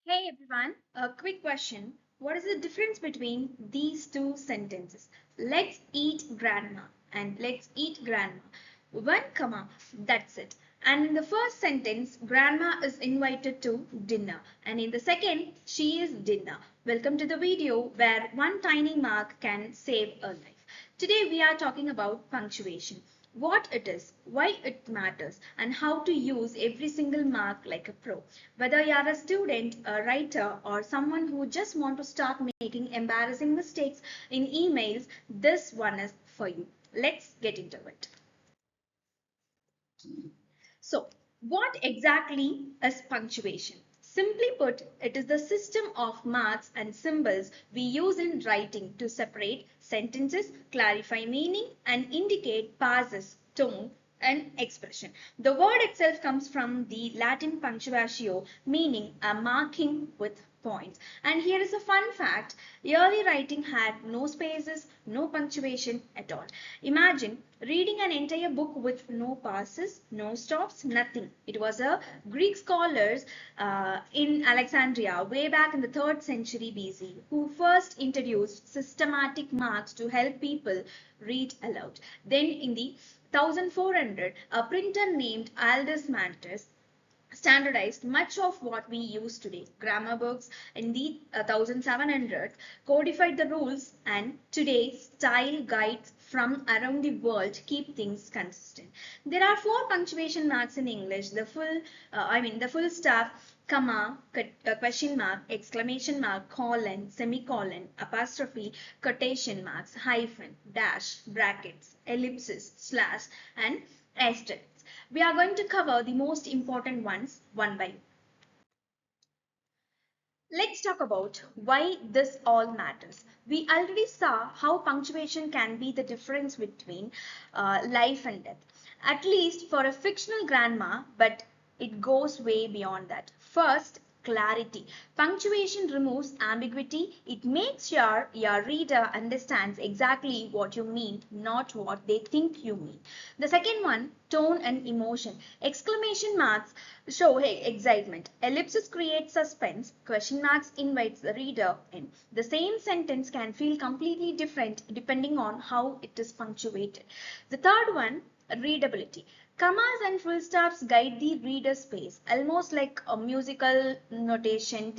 Hey everyone, a quick question. What is the difference between these two sentences? Let's eat grandma and let's eat grandma. One comma, that's it. And in the first sentence, grandma is invited to dinner. And in the second, she is dinner. Welcome to the video where one tiny mark can save a life. Today we are talking about punctuation, what it is, why it matters, and how to use every single mark like a pro. Whether you are a student, a writer, or someone who just want to start making embarrassing mistakes in emails, this one is for you. Let's get into it. So, what exactly is punctuation? Simply put, it is the system of marks and symbols we use in writing to separate sentences, clarify meaning, and indicate pauses, tone, and expression. The word itself comes from the Latin punctuatio, meaning a marking with points. And here is a fun fact: early writing had no spaces, no punctuation at all. Imagine reading an entire book with no pauses, no stops, nothing. It was a Greek scholars in Alexandria way back in the 3rd century BC who first introduced systematic marks to help people read aloud. Then in the 1400, a printer named Aldus Mantus standardized much of what we use today. Grammar books in the 1700s codified the rules, and today style guides from around the world keep things consistent. There are four punctuation marks in English: the full stop, comma, question mark, exclamation mark, colon, semicolon, apostrophe, quotation marks, hyphen, dash, brackets, ellipsis, slash, and asterisk. We are going to cover the most important ones one by one. Let's talk about why this all matters. We already saw how punctuation can be the difference between life and death, at least for a fictional grandma, but it goes way beyond that. First, clarity. Punctuation removes ambiguity. It makes sure your reader understands exactly what you mean, not what they think you mean. The second one, tone and emotion. Exclamation marks show hey, excitement. Ellipses create suspense. Question marks invites the reader in. The same sentence can feel completely different depending on how it is punctuated. The third one, readability. Commas and full stops guide the reader's pace, almost like a musical notation,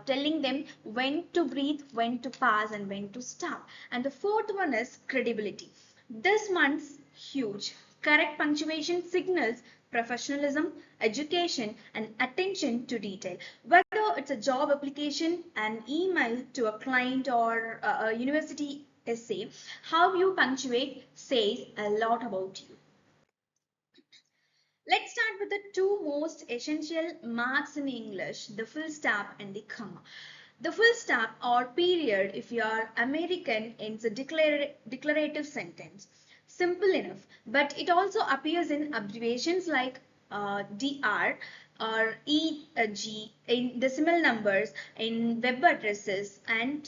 telling them when to breathe, when to pause, and when to stop. And the fourth one is credibility. This one's huge. Correct punctuation signals professionalism, education, and attention to detail. Whether it's a job application, an email to a client, or a university essay, how you punctuate says a lot about you. Let's start with the two most essential marks in English, the full stop and the comma. The full stop or period, if you are American, is a declarative sentence. Simple enough, but it also appears in abbreviations like DR or EG, in decimal numbers, in web addresses, and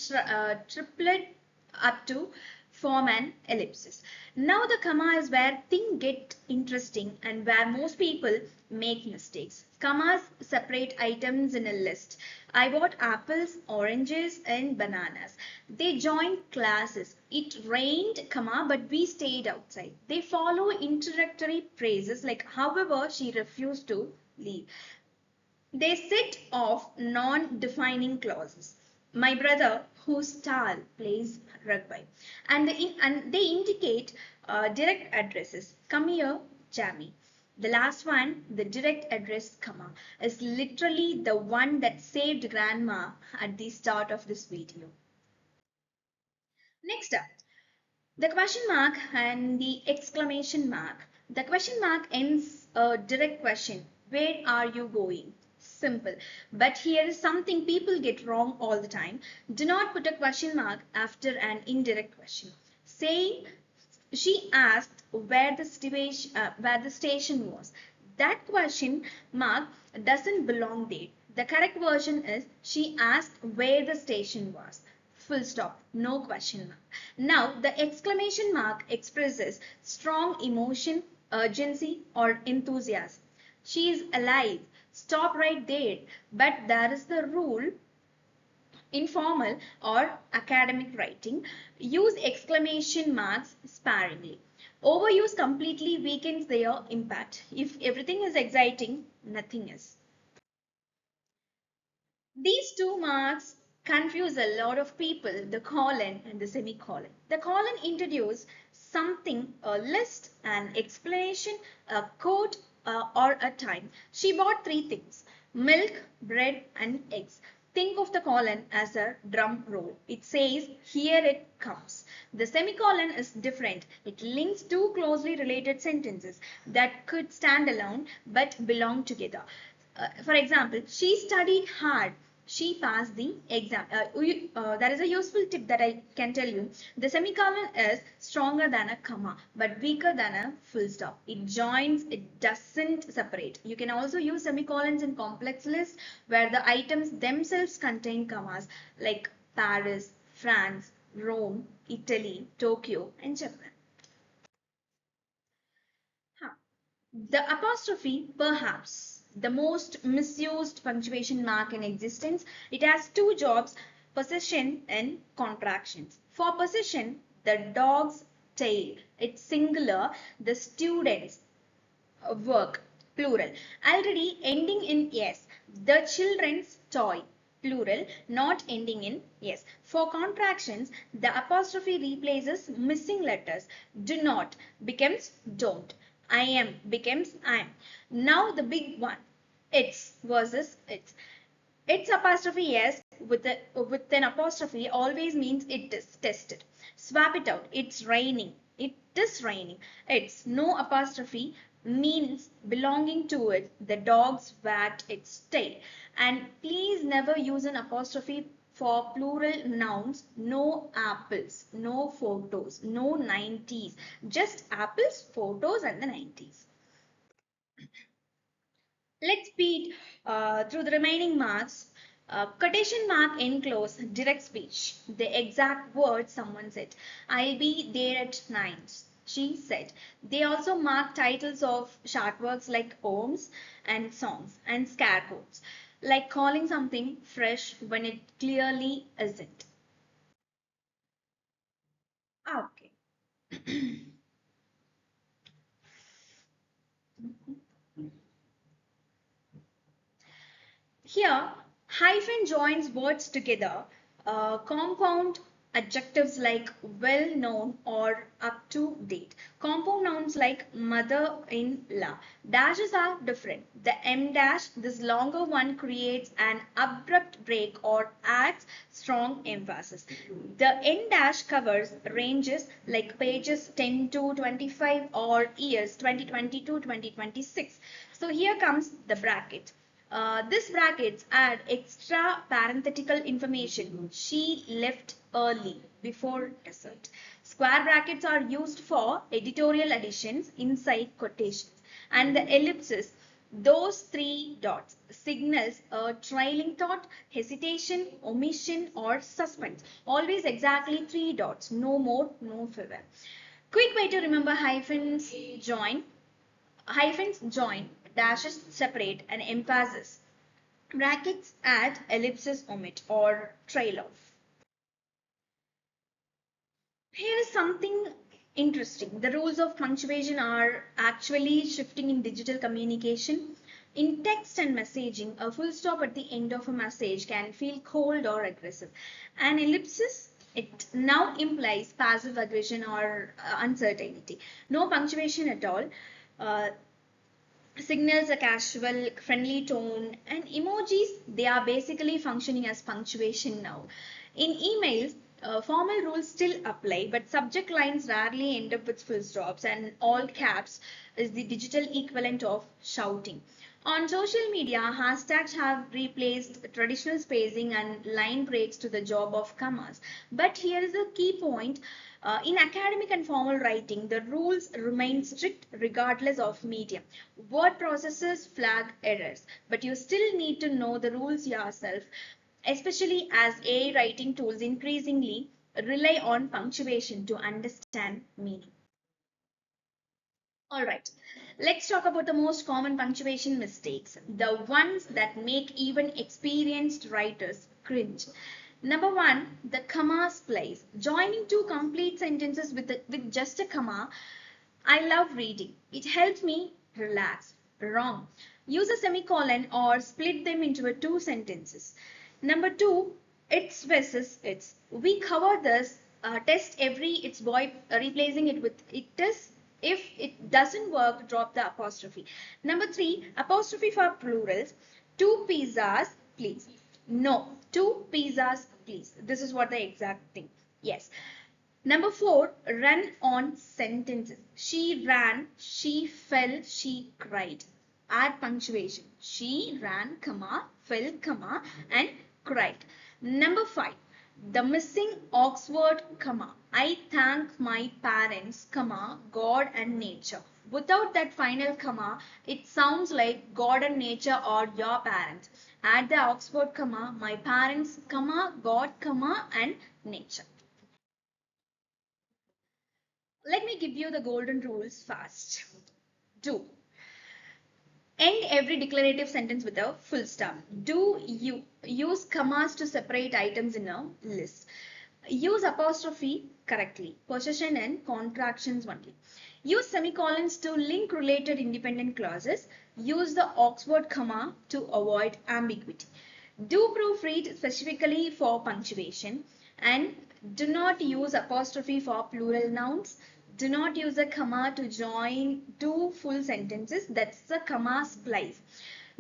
triplet up to form an ellipsis. Now the comma is where things get interesting and where most people make mistakes. Commas separate items in a list. I bought apples, oranges, and bananas. They joined classes. It rained, comma, but we stayed outside. They follow introductory phrases like however she refused to leave. They set off non-defining clauses. My brother, whose style plays rugby, and they indicate direct addresses. Come here, Jamie. The last one, the direct address comma, is literally the one that saved grandma at the start of this video. Next up, the question mark and the exclamation mark. The question mark ends a direct question. Where are you going? Simple. But here is something people get wrong all the time. Do not put a question mark after an indirect question. Say she asked where the station was. That question mark doesn't belong there. The correct version is she asked where the station was. Full stop, no question mark. Now, the exclamation mark expresses strong emotion, urgency, or enthusiasm. She is alive. Stop right there. But there is the rule: informal or academic writing, use exclamation marks sparingly. Overuse completely weakens their impact. If everything is exciting, nothing is. These two marks confuse a lot of people, the colon and the semicolon. The colon introduces something, a list, an explanation, a quote, or a time. She bought three things: milk, bread, and eggs. Think of the colon as a drum roll. It says, here it comes. The semicolon is different. It links two closely related sentences that could stand alone but belong together. For example, she studied hard. She passed the exam. That is a useful tip that I can tell you. The semicolon is stronger than a comma, but weaker than a full stop. It joins, it doesn't separate. You can also use semicolons in complex lists where the items themselves contain commas, like Paris, France, Rome, Italy, Tokyo, and Japan. Huh. The apostrophe, perhaps the most misused punctuation mark in existence. It has two jobs: possession and contractions. For possession, the dog's tail, it's singular, the student's work, plural, already ending in yes. The children's toy, plural, not ending in yes. For contractions, the apostrophe replaces missing letters. Do not becomes don't. I am becomes I am. Now the big one, it's versus it's. It's apostrophe yes with an apostrophe always means it is tested. Swap it out. It's raining. It is raining. It's no apostrophe means belonging to it. The dog's wagged its tail. And please never use an apostrophe for plural nouns. No apples, no photos, no 90s. Just apples, photos, and the 90s. Let's speed through the remaining marks. Quotation mark enclose direct speech. The exact words someone said. I'll be there at 9. She said. They also mark titles of short works like poems and songs, and scare quotes, like calling something fresh when it clearly isn't. Okay. Here, hyphen joins words together, compound adjectives like well known or up to date. Compound nouns like mother in law. Dashes are different. The M dash, this longer one, creates an abrupt break or adds strong emphasis. The N dash covers ranges like pages 10 to 25 or years 2020 to 2026. So here comes the bracket. This brackets add extra parenthetical information. She left early before dessert. Square brackets are used for editorial additions inside quotations. And the ellipsis, those three dots, signals a trailing thought, hesitation, omission, or suspense. Always exactly three dots, no more, no further. Quick way to remember hyphens join. Hyphens join, dashes separate, and emphasis. Brackets add, ellipses omit, or trail off. Here is something interesting. The rules of punctuation are actually shifting in digital communication. In text and messaging, a full stop at the end of a message can feel cold or aggressive. An ellipsis, it now implies passive aggression or uncertainty. No punctuation at all. Uh, Signals a casual, friendly tone, and emojis, they are basically functioning as punctuation now. In emails, formal rules still apply, but subject lines rarely end up with full stops, and all caps is the digital equivalent of shouting. On social media, hashtags have replaced traditional spacing and line breaks to the job of commas. But here is a key point. In academic and formal writing, the rules remain strict regardless of medium. Word processors flag errors, but you still need to know the rules yourself, especially as AI writing tools increasingly rely on punctuation to understand meaning. All right. Let's talk about the most common punctuation mistakes, the ones that make even experienced writers cringe. Number one, the comma splice. Joining two complete sentences with just a comma. I love reading. It helps me relax. Wrong. Use a semicolon or split them into two sentences. Number two, it's versus its. We cover this test every it's boy, replacing it with it is. If it doesn't work, drop the apostrophe. Number three, apostrophe for plurals. Two pizzas, please. No, two pizzas, please. This is what the exact thing. Yes. Number four, run on sentences. She ran, she fell, she cried. Add punctuation. She ran, comma, fell, comma, and cried. Number five, the missing Oxford comma. I thank my parents, comma, God and nature. Without that final comma, it sounds like God and nature or your parents. Add the Oxford comma, my parents, comma, God, comma, and nature. Let me give you the golden rules fast. Do. End every declarative sentence with a full stop. Do you use commas to separate items in a list. Use apostrophe correctly. Possession and contractions only. Use semicolons to link related independent clauses. Use the Oxford comma to avoid ambiguity. Do proofread specifically for punctuation, and do not use apostrophe for plural nouns. Do not use a comma to join two full sentences. That's the comma splice.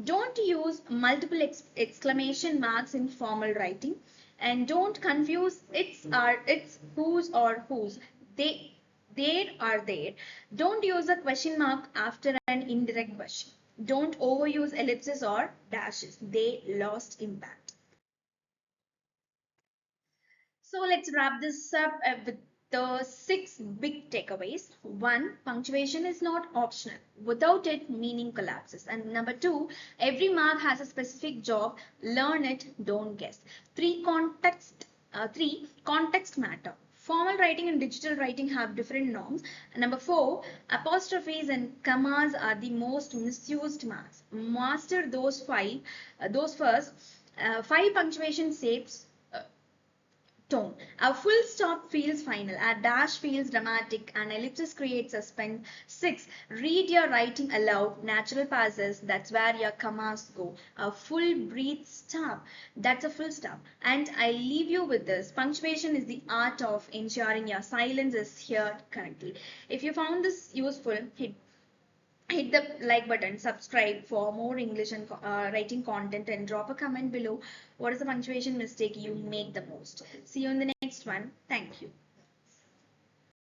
Don't use multiple exclamation marks in formal writing. And don't confuse it's, are, it's, whose or whose. They, there are there. Don't use a question mark after an indirect question. Don't overuse ellipses or dashes. They lost impact. So let's wrap this up with the 6 big takeaways. 1. Punctuation is not optional. Without it, meaning collapses. And number 2, every mark has a specific job. Learn it, don't guess. 3. Context matter. Formal writing and digital writing have different norms. And number 4, apostrophes and commas are the most misused marks. Master those first. 5 punctuation shapes tone. A full stop feels final, a dash feels dramatic, an ellipsis creates suspense. 6. Read your writing aloud, natural pauses, that's where your commas go. A full breath stop, that's a full stop. And I leave you with this. Punctuation is the art of ensuring your silence is heard correctly. If you found this useful, hit the like button, subscribe for more English and writing content, and drop a comment below what is the punctuation mistake you make the most. See you in the next one. Thank you.